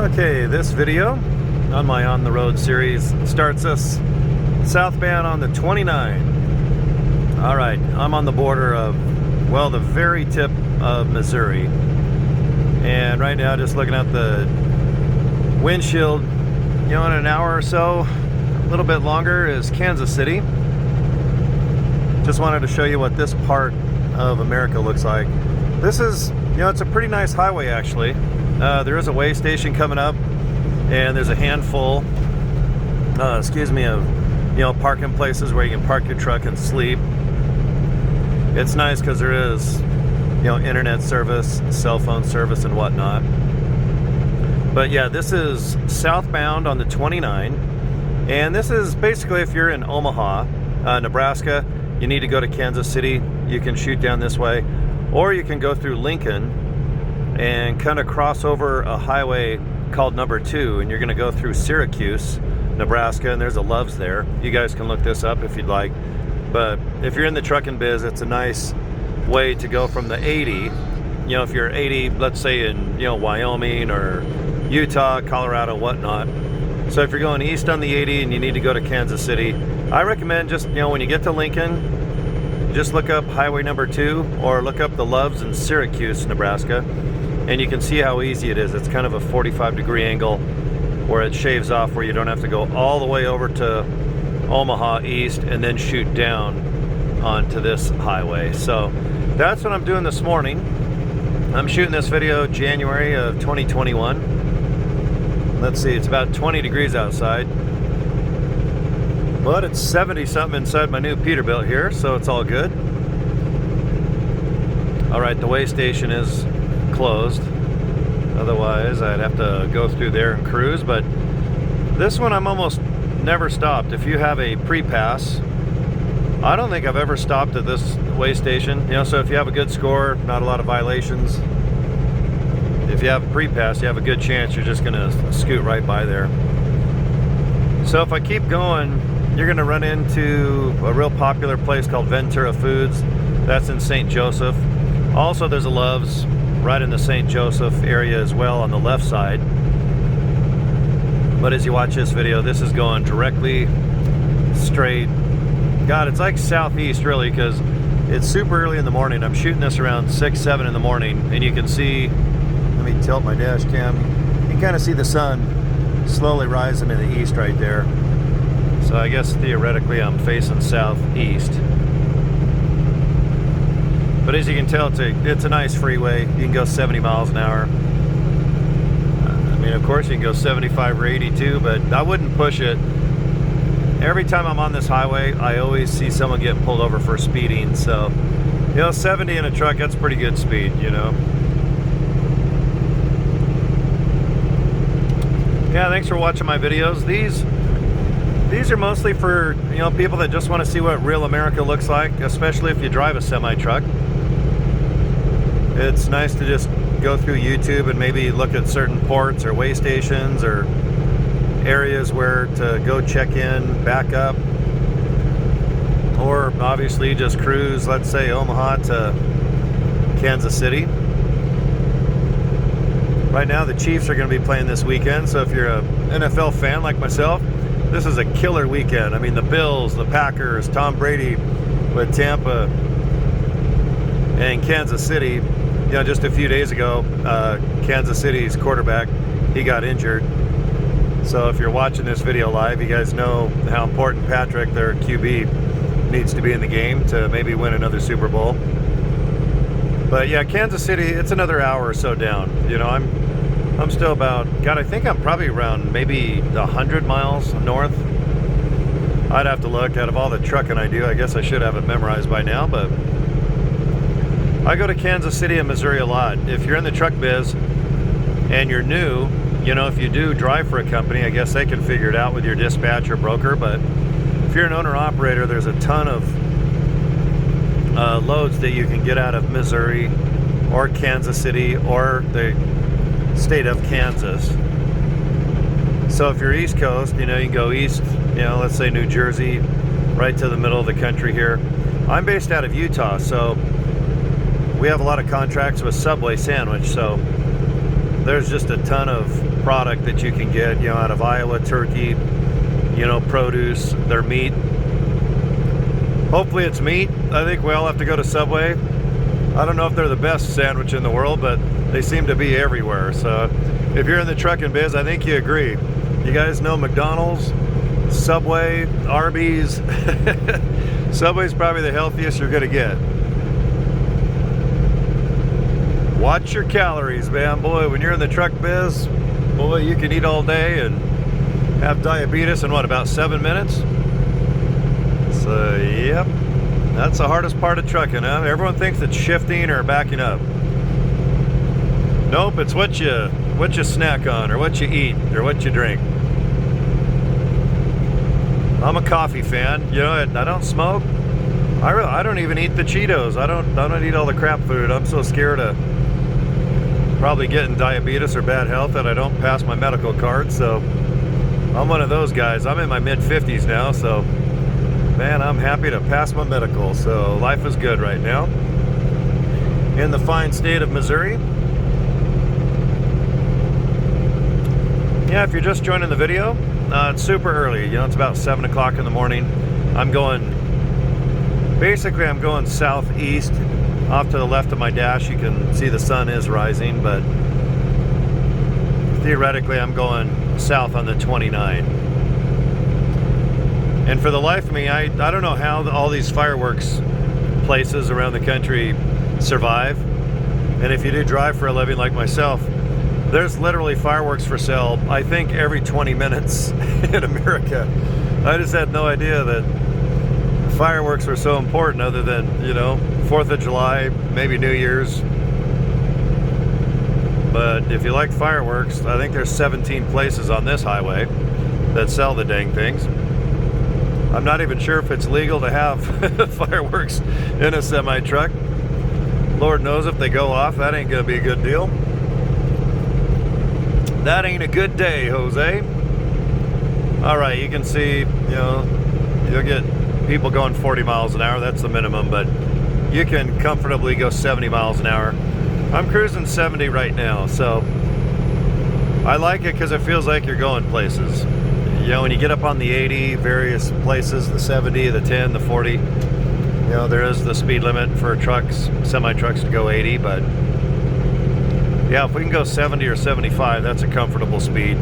Okay, this video on my On the Road series starts us southbound on the 29. All right, I'm on the border of, well, the very tip of Missouri. And right now, just looking at the windshield, you know, in an hour or so, a little bit longer, is Kansas City. Just wanted to show you what this part of America looks like. This is, you know, it's a pretty nice highway actually. There is a way station coming up, and there's a handful, of, you know, parking places where you can park your truck and sleep. It's nice because there is, you know, internet service, cell phone service, and whatnot. But yeah, this is southbound on the 29, and this is basically if you're in Omaha, Nebraska, you need to go to Kansas City. You can shoot down this way, or you can go through Lincoln and kind of cross over a highway called number 2, and you're going to go through Syracuse, Nebraska, and there's a Love's there. You guys can look this up if you'd like. But if you're in the trucking biz, it's a nice way to go from the 80. You know, if you're 80, let's say in, you know, Wyoming or Utah, Colorado, whatnot. So if you're going east on the 80 and you need to go to Kansas City, I recommend just, you know, when you get to Lincoln, just look up highway number 2 or look up the Love's in Syracuse, Nebraska. And you can see how easy it is. It's kind of a 45-degree angle where it shaves off, where you don't have to go all the way over to Omaha east and then shoot down onto this highway. So that's what I'm doing this morning. I'm shooting this video January of 2021. Let's see, it's about 20 degrees outside, but it's 70 something inside my new Peterbilt here, so it's all good. All right, the way station is closed, otherwise I'd have to go through there and cruise. But this one I'm almost never stopped. If you have a pre-pass, I don't think I've ever stopped at this way station, you know. So if you have a good score, not a lot of violations, if you have a pre-pass, you have a good chance you're just gonna scoot right by there. So if I keep going, you're gonna run into a real popular place called Ventura Foods. That's in St. Joseph. Also, there's a Love's right in the St. Joseph area as well on the left side. But as you watch this video, this is going directly straight. God, it's like southeast really, because it's super early in the morning. I'm shooting this around 6, 7 in the morning, and you can see, let me tilt my dash cam, you can kind of see the sun slowly rising in the east right there. So I guess theoretically I'm facing southeast. But as you can tell, it's a nice freeway. You can go 70 miles an hour. I mean, of course, you can go 75 or 82, but I wouldn't push it. Every time I'm on this highway, I always see someone getting pulled over for speeding. So, you know, 70 in a truck, that's pretty good speed, you know. Yeah, thanks for watching my videos. These are mostly for, you know, people that just want to see what real America looks like, especially if you drive a semi-truck. It's nice to just go through YouTube and maybe look at certain ports or way stations or areas where to go check in, back up, or obviously just cruise, let's say Omaha to Kansas City. Right now the Chiefs are going to be playing this weekend, so if you're an NFL fan like myself, this is a killer weekend. I mean, the Bills, the Packers, Tom Brady with Tampa, and Kansas City. You know, just a few days ago, Kansas City's quarterback, he got injured. So if you're watching this video live, you guys know how important Patrick, their QB, needs to be in the game to maybe win another Super Bowl. But yeah, Kansas City, it's another hour or so down. You know, I'm still about, God, I think I'm probably around maybe 100 miles north. I'd have to look. Out of all the trucking I do, I guess I should have it memorized by now, but I go to Kansas City and Missouri a lot. If you're in the truck biz and you're new, you know, if you do drive for a company, I guess they can figure it out with your dispatch or broker. But if you're an owner-operator, there's a ton of loads that you can get out of Missouri or Kansas City or the state of Kansas. So if you're East Coast, you know, you can go east, you know, let's say New Jersey, right to the middle of the country here. I'm based out of Utah, so we have a lot of contracts with Subway Sandwich. So there's just a ton of product that you can get, you know, out of Iowa, turkey, you know, produce, their meat. Hopefully it's meat. I think we all have to go to Subway. I don't know if they're the best sandwich in the world, but they seem to be everywhere. So if you're in the trucking biz, I think you agree. You guys know McDonald's, Subway, Arby's. Subway's probably the healthiest you're gonna get. Watch your calories, man. Boy, when you're in the truck biz, boy, you can eat all day and have diabetes in what, about 7 minutes? So, yep, that's the hardest part of trucking, huh? Everyone thinks it's shifting or backing up. Nope, it's what you snack on, or what you eat, or what you drink. I'm a coffee fan, you know. I don't smoke. I don't even eat the Cheetos. I don't eat all the crap food. I'm so scared of probably getting diabetes or bad health that I don't pass my medical card. So I'm one of those guys. I'm in my mid-50s now, so man, I'm happy to pass my medical. So life is good right now in the fine state of Missouri. Yeah, if you're just joining the video, it's super early. You know, it's about 7 o'clock in the morning. I'm going southeast. Off to the left of my dash, you can see the sun is rising, but theoretically I'm going south on the 29. And for the life of me, I don't know how all these fireworks places around the country survive. And if you do drive for a living like myself, there's literally fireworks for sale, I think, every 20 minutes in America. I just had no idea that fireworks were so important, other than, you know, 4th of July, maybe New Year's. But if you like fireworks, I think there's 17 places on this highway that sell the dang things. I'm not even sure if it's legal to have fireworks in a semi-truck. Lord knows if they go off, that ain't gonna be a good deal. That ain't a good day, Jose. All right, you can see, you know, you'll get people going 40 miles an hour. That's the minimum, but you can comfortably go 70 miles an hour. I'm cruising 70 right now, so I like it because it feels like you're going places. You know, when you get up on the 80, various places, the 70, the 10, the 40, you know, there is the speed limit for trucks, semi-trucks, to go 80, but yeah, if we can go 70 or 75, that's a comfortable speed.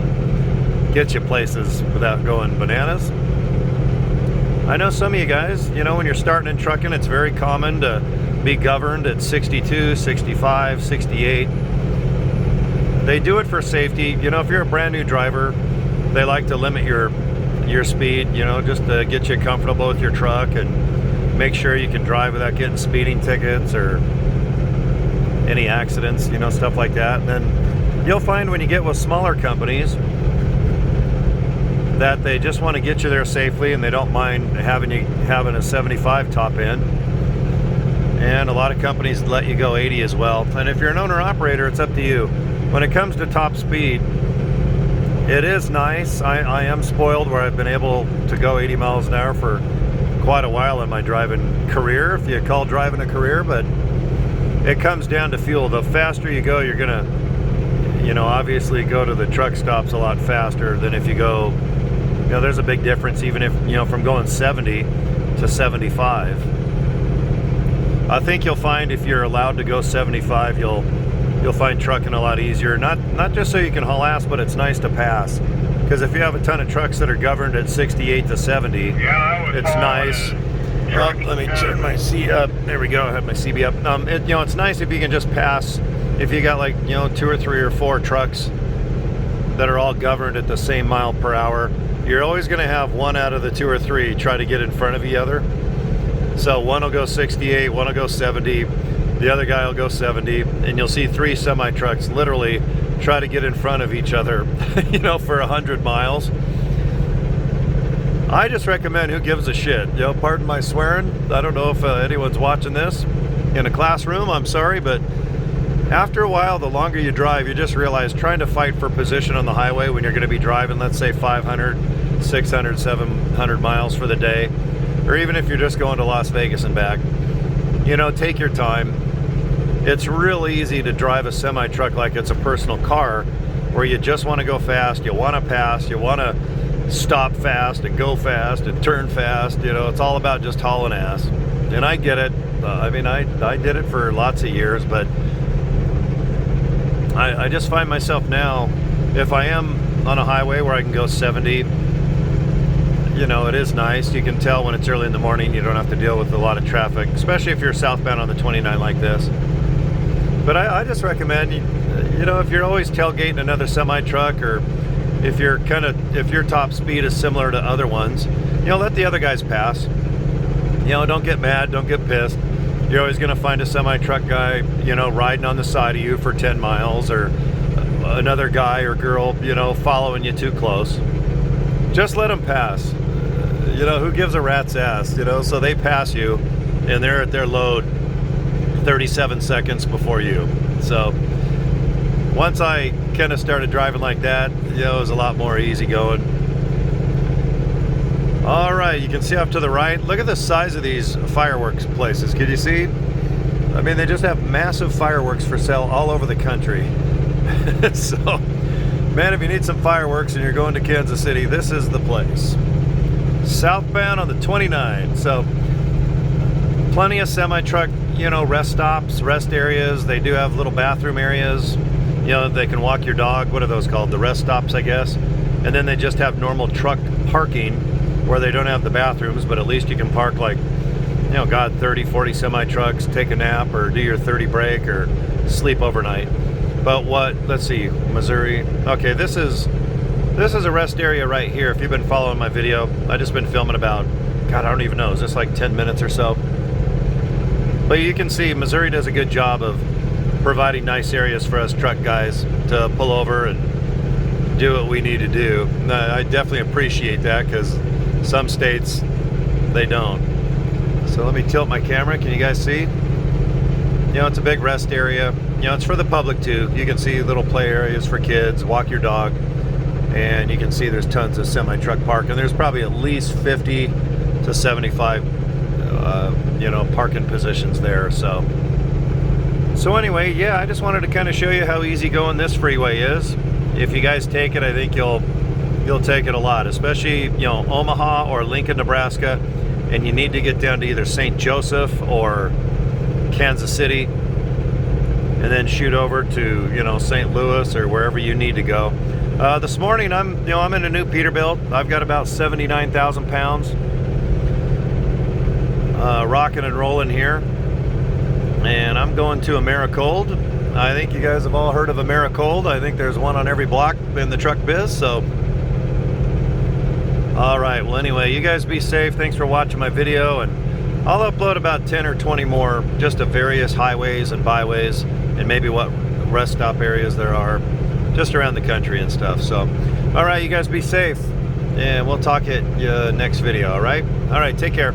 Gets you places without going bananas. I know some of you guys, you know, when you're starting in trucking, it's very common to be governed at 62, 65, 68. They do it for safety. You know, if you're a brand new driver, they like to limit your speed, you know, just to get you comfortable with your truck and make sure you can drive without getting speeding tickets or any accidents, you know, stuff like that. And then you'll find when you get with smaller companies that they just want to get you there safely, and they don't mind having a 75 top end. And a lot of companies let you go 80 as well. And if you're an owner operator, it's up to you. When it comes to top speed, it is nice. I am spoiled where I've been able to go 80 miles an hour for quite a while in my driving career, if you call driving a career. But it comes down to fuel. The faster you go, you're gonna, you know, obviously go to the truck stops a lot faster than if you go, you know, there's a big difference even if, you know, from going 70 to 75. I think you'll find if you're allowed to go 75, you'll find trucking a lot easier. Not just so you can haul ass, but it's nice to pass. Because if you have a ton of trucks that are governed at 68 to 70, yeah, it's nice. Oh, let me turn my C up. There we go. I have my CB up. You know, it's nice if you can just pass. If you got, like, you know, 2 or 3 or 4 trucks that are all governed at the same mile per hour, you're always going to have one out of the 2 or 3 try to get in front of the other. So one will go 68, one will go 70, the other guy will go 70, and you'll see 3 semi-trucks literally try to get in front of each other, you know, for 100 miles. I just recommend, who gives a shit? You know, pardon my swearing. I don't know if anyone's watching this in a classroom. I'm sorry, but after a while, the longer you drive, you just realize trying to fight for position on the highway when you're going to be driving, let's say 500, 600, 700 miles for the day, or even if you're just going to Las Vegas and back, you know, take your time. It's real easy to drive a semi-truck like it's a personal car, where you just want to go fast, you want to pass, you want to stop fast and go fast and turn fast. You know, it's all about just hauling ass. And I get it. I mean, I did it for lots of years, but I just find myself now, if I am on a highway where I can go 70, you know, it is nice. You can tell when it's early in the morning, you don't have to deal with a lot of traffic, especially if you're southbound on the 29 like this. But I just recommend, you know, if you're always tailgating another semi-truck, or if your top speed is similar to other ones, you know, let the other guys pass. You know, don't get mad, don't get pissed. You're always going to find a semi-truck guy, you know, riding on the side of you for 10 miles, or another guy or girl, you know, following you too close. Just let them pass. You know, who gives a rat's ass, you know? So they pass you, and they're at their load 37 seconds before you. So once I kind of started driving like that, you know, it was a lot more easygoing. All right, you can see off to the right. Look at the size of these fireworks places. Can you see? I mean, they just have massive fireworks for sale all over the country. So, man, if you need some fireworks and you're going to Kansas City, this is the place. Southbound on the 29. So, plenty of semi-truck, you know, rest stops, rest areas. They do have little bathroom areas. You know, they can walk your dog. What are those called? The rest stops, I guess. And then they just have normal truck parking where they don't have the bathrooms, but at least you can park, like, you know, God, 30, 40 semi-trucks, take a nap, or do your 30 break, or sleep overnight. But let's see, Missouri. Okay, this is a rest area right here. If you've been following my video, I've just been filming about, God, I don't even know, is this like 10 minutes or so? But you can see Missouri does a good job of providing nice areas for us truck guys to pull over and do what we need to do. I definitely appreciate that, because some states, they don't. So let me tilt my camera. Can you guys see? You know, it's a big rest area. You know, it's for the public too. You can see little play areas for kids, walk your dog, and you can see there's tons of semi-truck parking. There's probably at least 50 to 75, you know, parking positions there. So anyway, yeah, I just wanted to kind of show you how easy going this freeway is. If you guys take it, I think you'll take it a lot, especially, you know, Omaha or Lincoln, Nebraska, and you need to get down to either St. Joseph or Kansas City, and then shoot over to, you know, St. Louis or wherever you need to go. This morning, I'm in a new Peterbilt. I've got about 79,000 pounds, rocking and rolling here, and I'm going to Americold. I think you guys have all heard of Americold. I think there's one on every block in the truck biz. So, all right. Well, anyway, you guys be safe. Thanks for watching my video, and I'll upload about 10 or 20 more just of various highways and byways, and maybe what rest stop areas there are just around the country and stuff. So, all right, you guys be safe, and we'll talk at next video. All right. Take care.